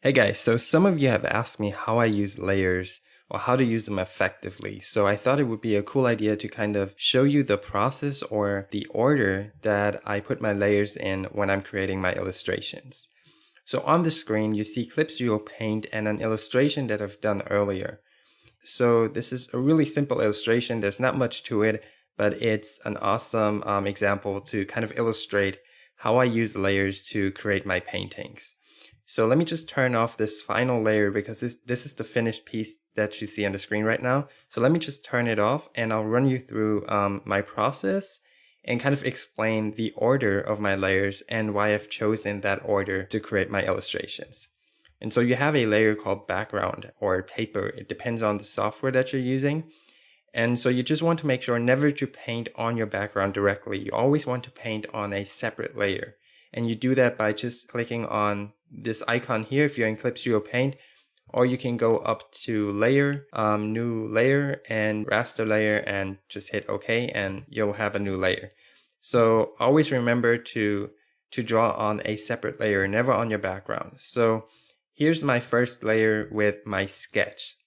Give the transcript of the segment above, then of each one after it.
Hey guys, so some of you have asked me how I use layers or how to use them effectively. So I thought it would be a cool idea to kind of show you the process or the order that I put my layers in when I'm creating my illustrations. So on the screen, you see Clip Studio Paint and an illustration that I've done earlier. So this is a really simple illustration. There's not much to it, but it's an awesome example to kind of illustrate how I use layers to create my paintings. So let me just turn off this final layer because this is the finished piece that you see on the screen right now. So let me just turn it off and I'll run you through my process and kind of explain the order of my layers and why I've chosen that order to create my illustrations. And so you have a layer called background or paper. It depends on the software that you're using. And so you just want to make sure never to paint on your background directly. You always want to paint on a separate layer. And you do that by just clicking on this icon here if you're in Clip Studio Paint, or you can go up to layer, new layer and raster layer and just hit OK and you'll have a new layer. So always remember to draw on a separate layer, never on your background. So here's my first layer with my sketch.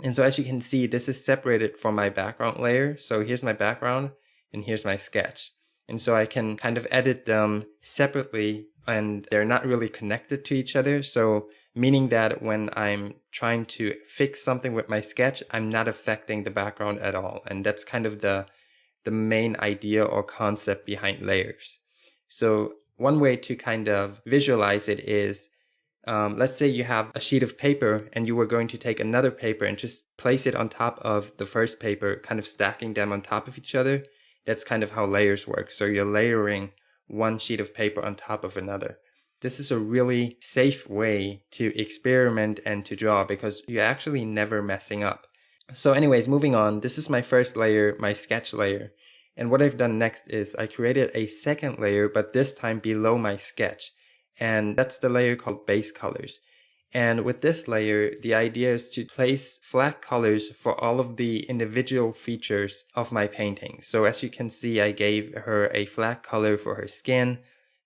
And so as you can see, this is separated from my background layer. So here's my background and here's my sketch. And so I can kind of edit them separately and they're not really connected to each other. So meaning that when I'm trying to fix something with my sketch, I'm not affecting the background at all. And that's kind of the main idea or concept behind layers. So one way to kind of visualize it is, let's say you have a sheet of paper and you were going to take another paper and just place it on top of the first paper, kind of stacking them on top of each other. That's kind of how layers work. So you're layering one sheet of paper on top of another. This is a really safe way to experiment and to draw because you're actually never messing up. So anyways, moving on, this is my first layer, my sketch layer. And what I've done next is I created a second layer, but this time below my sketch. And that's the layer called base colors. And with this layer, the idea is to place flat colors for all of the individual features of my painting. So as you can see, I gave her a flat color for her skin,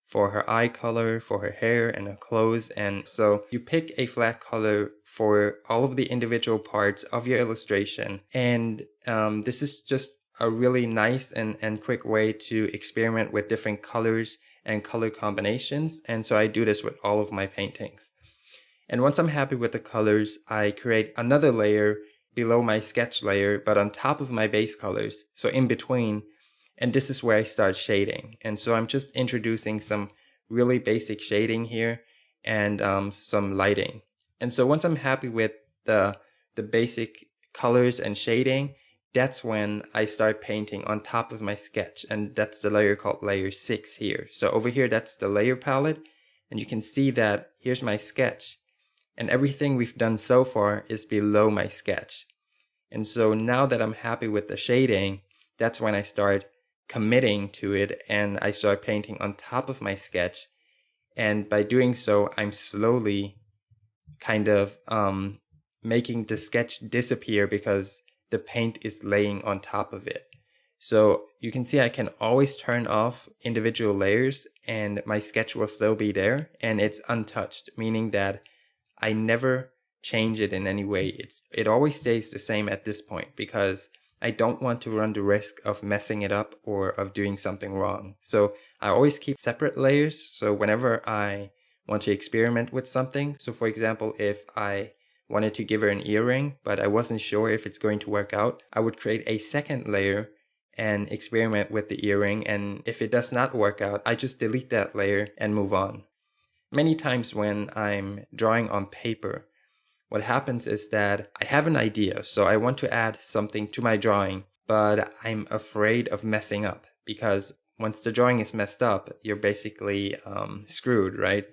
for her eye color, for her hair and her clothes. And so you pick a flat color for all of the individual parts of your illustration. And this is just a really nice and quick way to experiment with different colors and color combinations. And so I do this with all of my paintings. And once I'm happy with the colors, I create another layer below my sketch layer, but on top of my base colors, so in between. And this is where I start shading. And so I'm just introducing some really basic shading here and some lighting. And so once I'm happy with the basic colors and shading, that's when I start painting on top of my sketch. And that's the layer called layer 6 here. So over here, that's the layer palette. And you can see that here's my sketch. And everything we've done so far is below my sketch. And so now that I'm happy with the shading, that's when I start committing to it and I start painting on top of my sketch. And by doing so, I'm slowly kind of making the sketch disappear because the paint is laying on top of it. So you can see I can always turn off individual layers and my sketch will still be there and it's untouched, meaning that I never change it in any way. It always stays the same at this point because I don't want to run the risk of messing it up or of doing something wrong. So I always keep separate layers. So whenever I want to experiment with something, so for example, if I wanted to give her an earring, but I wasn't sure if it's going to work out, I would create a second layer and experiment with the earring. And if it does not work out, I just delete that layer and move on. Many times when I'm drawing on paper, what happens is that I have an idea, so I want to add something to my drawing, but I'm afraid of messing up because once the drawing is messed up, you're basically screwed, right?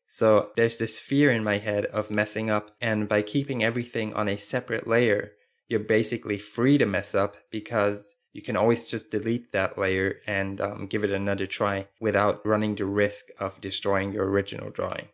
So there's this fear in my head of messing up, and by keeping everything on a separate layer, you're basically free to mess up because you can always just delete that layer and give it another try without running the risk of destroying your original drawing.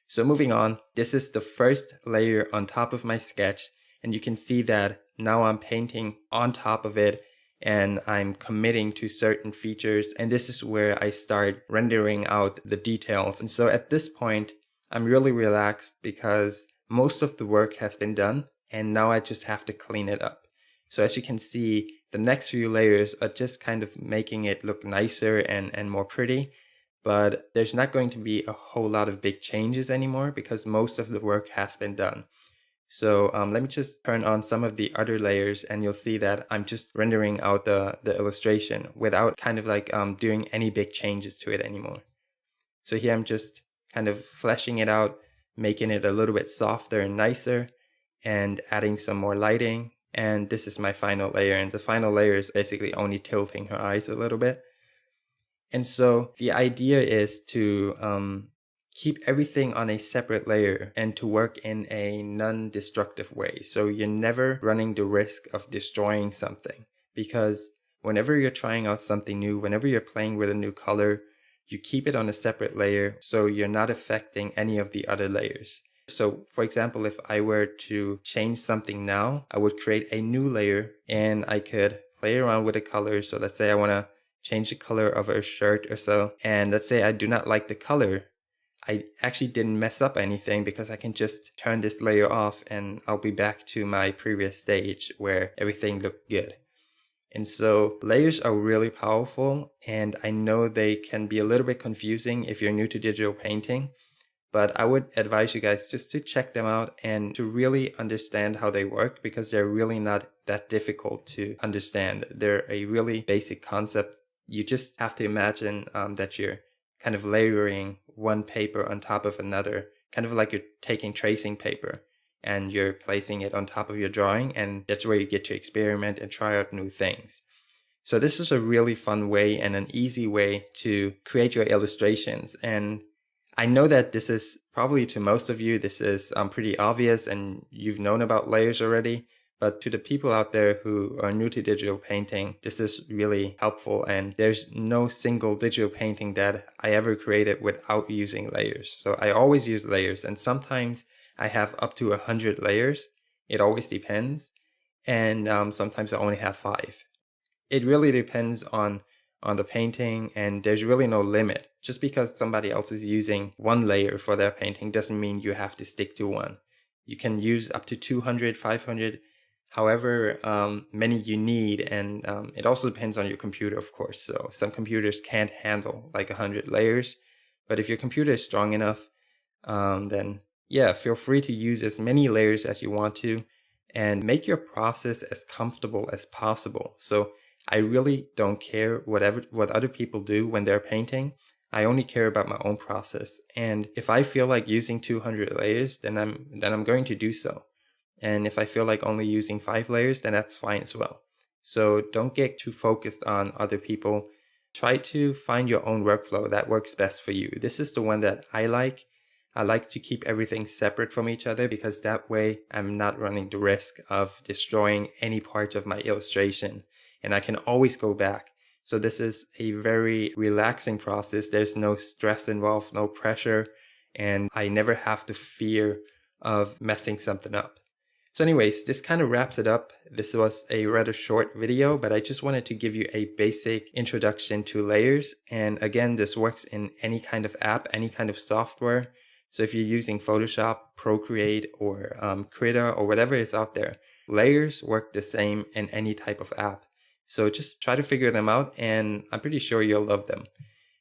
So moving on, this is the first layer on top of my sketch, and you can see that now I'm painting on top of it and I'm committing to certain features, and this is where I start rendering out the details. And so at this point, I'm really relaxed because most of the work has been done and now I just have to clean it up. So as you can see, the next few layers are just kind of making it look nicer and more pretty, but there's not going to be a whole lot of big changes anymore because most of the work has been done. So let me just turn on some of the other layers and you'll see that I'm just rendering out the illustration without kind of like doing any big changes to it anymore. So here I'm just kind of fleshing it out, making it a little bit softer and nicer, and adding some more lighting. And this is my final layer, and the final layer is basically only tilting her eyes a little bit. And so the idea is to keep everything on a separate layer and to work in a non-destructive way. So you're never running the risk of destroying something, because whenever you're trying out something new, whenever you're playing with a new color, you keep it on a separate layer so you're not affecting any of the other layers. So for example, if I were to change something now, I would create a new layer and I could play around with the colors. So let's say I want to change the color of a shirt or so, and let's say I do not like the color. I actually didn't mess up anything because I can just turn this layer off and I'll be back to my previous stage where everything looked good. And so layers are really powerful, and I know they can be a little bit confusing if you're new to digital painting, but I would advise you guys just to check them out and to really understand how they work, because they're really not that difficult to understand. They're a really basic concept. You just have to imagine that you're kind of layering one paper on top of another, kind of like you're taking tracing paper and you're placing it on top of your drawing, and that's where you get to experiment and try out new things. So this is a really fun way and an easy way to create your illustrations. And I know that this is probably, to most of you, this is pretty obvious and you've known about layers already. But to the people out there who are new to digital painting, this is really helpful. And there's no single digital painting that I ever created without using layers. So I always use layers, and sometimes I have up to 100 layers. It always depends. And sometimes I only have 5. It really depends on the painting, and there's really no limit. Just because somebody else is using one layer for their painting doesn't mean you have to stick to one. You can use up to 200, 500, however many you need, and it also depends on your computer, of course. So some computers can't handle like 100 layers, but if your computer is strong enough, then yeah, feel free to use as many layers as you want to, and make your process as comfortable as possible. So I really don't care what other people do when they're painting. I only care about my own process. And if I feel like using 200 layers, then I'm going to do so. And if I feel like only using 5 layers, then that's fine as well. So don't get too focused on other people. Try to find your own workflow that works best for you. This is the one that I like. I like to keep everything separate from each other, because that way I'm not running the risk of destroying any parts of my illustration, and I can always go back. So this is a very relaxing process. There's no stress involved, no pressure, and I never have the fear of messing something up. So anyways, this kind of wraps it up. This was a rather short video, but I just wanted to give you a basic introduction to layers. And again, this works in any kind of app, any kind of software. So if you're using Photoshop, ProCreate, or Krita, or whatever is out there, layers work the same in any type of app. So just try to figure them out, and I'm pretty sure you'll love them.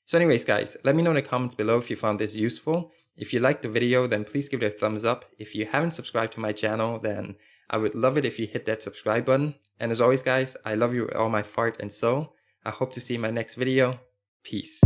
So anyways, guys, let me know in the comments below if you found this useful. If you liked the video, then please give it a thumbs up. If you haven't subscribed to my channel, then I would love it if you hit that subscribe button. And as always, guys, I love you with all my heart and soul. I hope to see you in my next video. Peace.